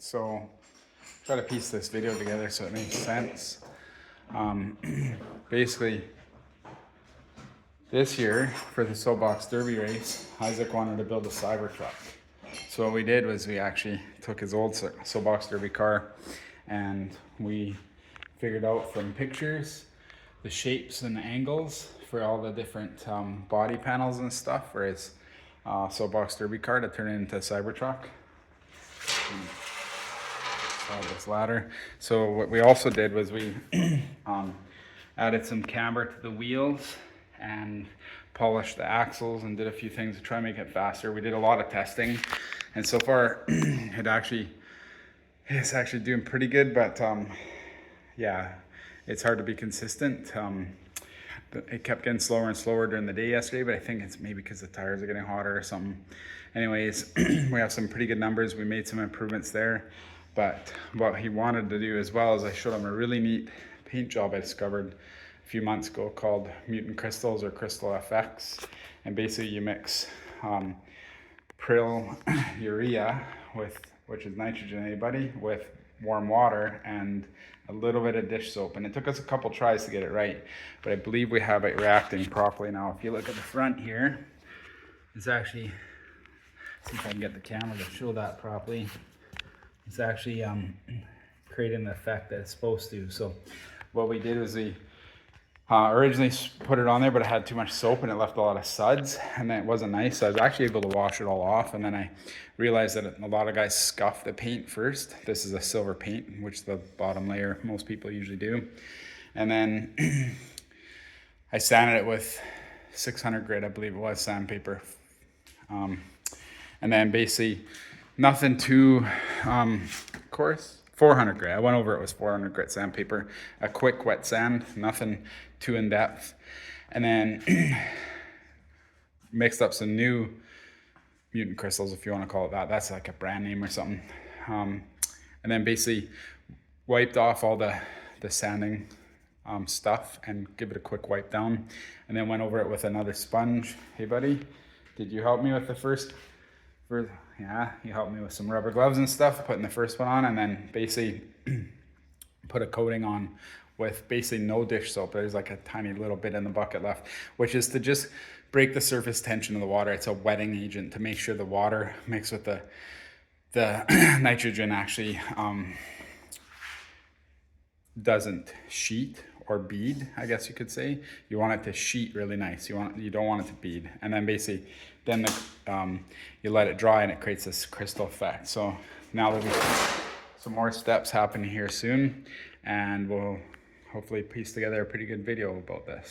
So try to piece this video together so it makes sense. Basically, this year for the Soapbox Derby race, Isaac wanted to build a Cybertruck. So what we did was we actually took his old Soapbox Derby car and we figured out from pictures the shapes and angles for all the different body panels and stuff for his Soapbox Derby car to turn it into a Cybertruck. This ladder. So what we also did was we added some camber to the wheels and polished the axles and did a few things to try and make it faster. We did a lot of testing, and so far it's actually doing pretty good, but yeah, it's hard to be consistent. It kept getting slower and slower during the day yesterday, but I think it's maybe because the tires are getting hotter or something. Anyways, we have some pretty good numbers. We made some improvements there. But what he wanted to do as well is I showed him a really neat paint job I discovered a few months ago called Mutant Crystals or Crystal FX. And basically you mix Prill urea, which is nitrogen, anybody, with warm water and a little bit of dish soap. And it took us a couple tries to get it right, but I believe we have it reacting properly now. If you look at the front here, it's actually, see if I can get the camera to show that properly. It's actually creating the effect that it's supposed to. So what we did was we originally put it on there, but it had too much soap and it left a lot of suds, and then it wasn't nice. So I was actually able to wash it all off, and then I realized that a lot of guys scuff the paint first. This is a silver paint, which the bottom layer most people usually do. And then I sanded it with 600 grit, I believe it was, sandpaper. And then basically nothing too coarse. 400 grit. I went over it with 400 grit sandpaper. A quick wet sand, nothing too in depth. And then mixed up some new Mutant Crystals, if you want to call it that. That's like a brand name or something. And then basically wiped off all the sanding stuff and give it a quick wipe down. And then went over it with another sponge. Hey buddy, did you help me with the first? Yeah, you helped me with some rubber gloves and stuff, putting the first one on, and then basically put a coating on with basically no dish soap. There's like a tiny little bit in the bucket left, which is to just break the surface tension of the water. It's a wetting agent to make sure the water mixed with the nitrogen actually doesn't sheet or bead, I guess you could say. You want it to sheet really nice. You don't want it to bead. And then basically, then you let it dry and it creates this crystal effect. So now there'll be some more steps happening here soon, and we'll hopefully piece together a pretty good video about this.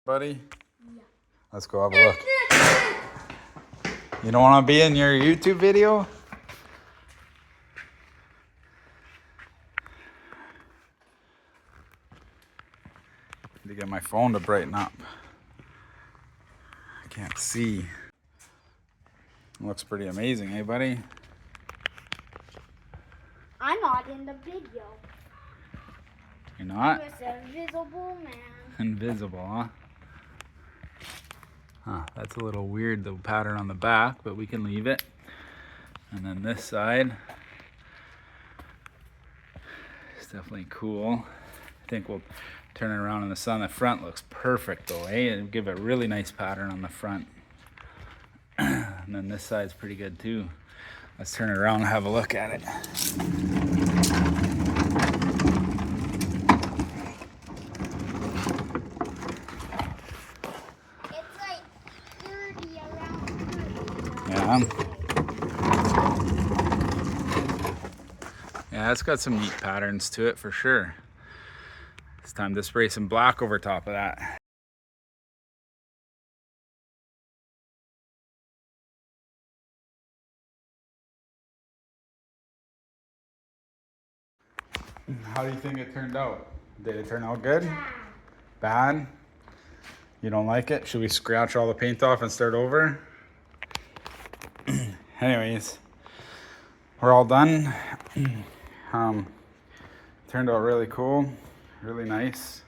Buddy? Yeah. Let's go have a look. You don't want to be in your YouTube video? Need to get my phone to brighten up. I can't see. Looks pretty amazing, eh, buddy? I'm not in the video. You're not? It's invisible man. Invisible, huh? Huh, that's a little weird, the pattern on the back, but we can leave it. And then this side, it's definitely cool. I think we'll turn it around in the sun. The front looks perfect though, eh? It'll give a really nice pattern on the front. And then this side's pretty good too. Let's turn it around and have a look at it. It's like 30, around 30. Yeah. Yeah, it's got some neat patterns to it for sure. It's time to spray some black over top of that. How do you think it turned out? Did it turn out good? Bad? You don't like it? Should we scratch all the paint off and start over? Anyways, we're all done. Turned out really cool, really nice.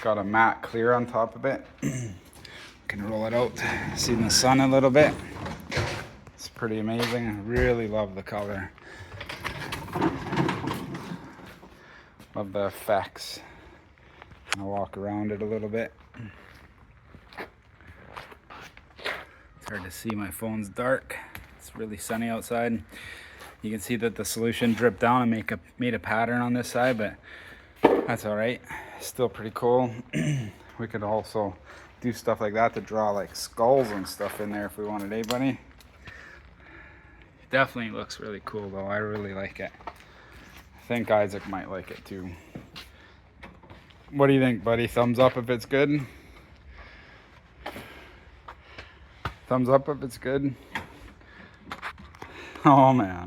Got a matte clear on top of it. Can roll it out, see in the sun a little bit. It's pretty amazing. I really love the color. Love the effects. I'll walk around it a little bit. It's hard to see, my phone's dark. It's really sunny outside. You can see that the solution dripped down and made a pattern on this side, but that's all right. Still pretty cool. We could also do stuff like that to draw like skulls and stuff in there if we wanted, eh, buddy? Definitely looks really cool though. I really like it. I think Isaac might like it too. What do you think, buddy? Thumbs up if it's good? Thumbs up if it's good? Oh man.